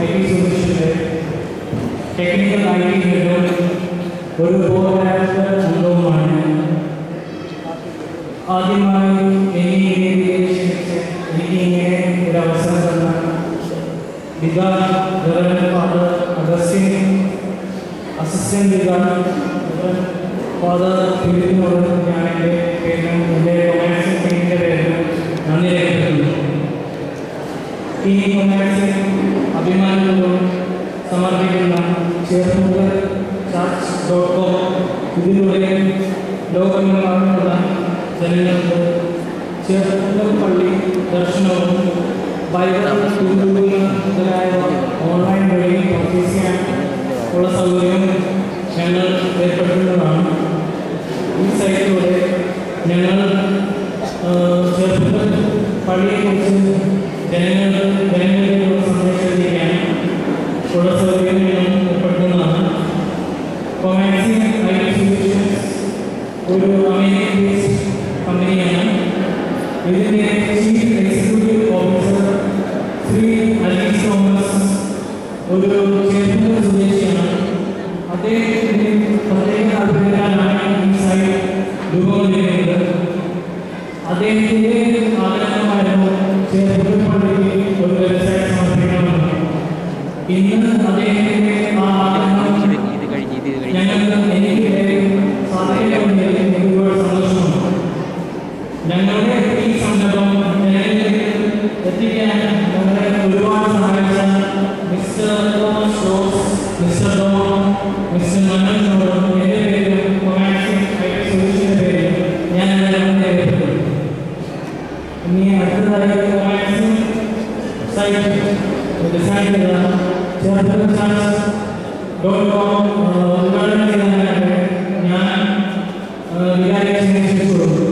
IT solution technical IT ഒരു പോരാട്ട സംഭവമാണ്. ആദ്യമായി എനിക്ക് ഇങ്ങനെ ഒരു അവസരം തന്ന ഫാദർ അഗസ്റ്റിൻ, അസിസ്റ്റന്റ് ഫാദർ ഫിലിപ്പിനോട് ഞാൻ എൻ്റെ പേരിലും എൻ്റെ കൊമേഴ്സ് ടീമിൻ്റെ പേരിലും നന്ദി രേഖപ്പെടുത്തുന്നു. ഈ കൊമേഴ്സ് അഭിമാനപൂർവ്വം സമർപ്പിക്കുന്ന ചേർപ്പുകൾ church.com ഇതിലൂടെ ലോകമെമ്പാടുമുള്ള ജനങ്ങൾക്ക് ചേർപ്പുകൾ പള്ളി ദർശനവും ബൈബിൾ മുതലായവ ഓൺലൈൻ വഴി പർച്ചേസ് ചെയ്യാൻ ഉള്ള സൗകര്യം ഞങ്ങൾ ഏർപ്പെടുത്തുന്നതാണ്. ഈ സൈറ്റിലൂടെ ഞങ്ങൾ ചേർപ്പുകൾ പള്ളിയെക്കുറിച്ച് ജനങ്ങളിലേക്കുള്ള സന്ദേശം എത്തിക്കാൻ ഉള്ള സൗകര്യം ഞങ്ങൾ ഏർപ്പെടുത്തുന്നതാണ്. കൊമേഴ്സ് IT സൊല്യൂഷൻസ് ഒരു അമേരിക്കൻ ബേസ്ഡ് കമ്പനിയാണ്. ഇതിൻ്റെ chief executive officer Shri Alees Thomas ഒരു ചേർപ്പുകൾ സ്വദേശിയാണ്. അദ്ദേഹത്തിൻ്റെ പ്രത്യേക താല്പര്യത്തിലാണ് ഈ സൈറ്റ് രൂപം. അദ്ദേഹത്തിൻ്റെ ആഗ്രഹമായിരുന്നു ചേർപ്പുകൾ പള്ളിക്ക് ഒരു വെബ്സൈറ്റ് സമർപ്പിക്കണമെന്ന്. ഇന്ന് അദ്ദേഹത്തിൻ്റെ ആ ആഗ്രഹം എനിക്ക് സാധിക്കുമെന്ന് എനിക്ക് ഒരുപാട് സന്തോഷമുണ്ട്. ഞങ്ങളുടെ ഈ സംരംഭം ജനങ്ങളിലേക്ക് എത്തിക്കാൻ ഞങ്ങളെ ഒരുപാട് സഹായിച്ച mister Thomas Rose, mister Don, mister മനോജിനോടും എൻ്റെ പേരിലും കൊമേഴ്സ് IT സൊല്യൂഷൻ്റെ പേരിലും ഞാൻ നന്ദി രേഖപ്പെടുത്തുന്നു. ഇനി അടുത്തതായി കൊമേഴ്സ് സൈറ്റ് ഡിസൈൻ ചെയ്ത ചേർപ്പുകൾ.com ഉദ്ഘാടനം ചെയ്യാനായിട്ട് ഞാൻ വികാരിയെ ക്ഷണിച്ചു കൊടുക്കും.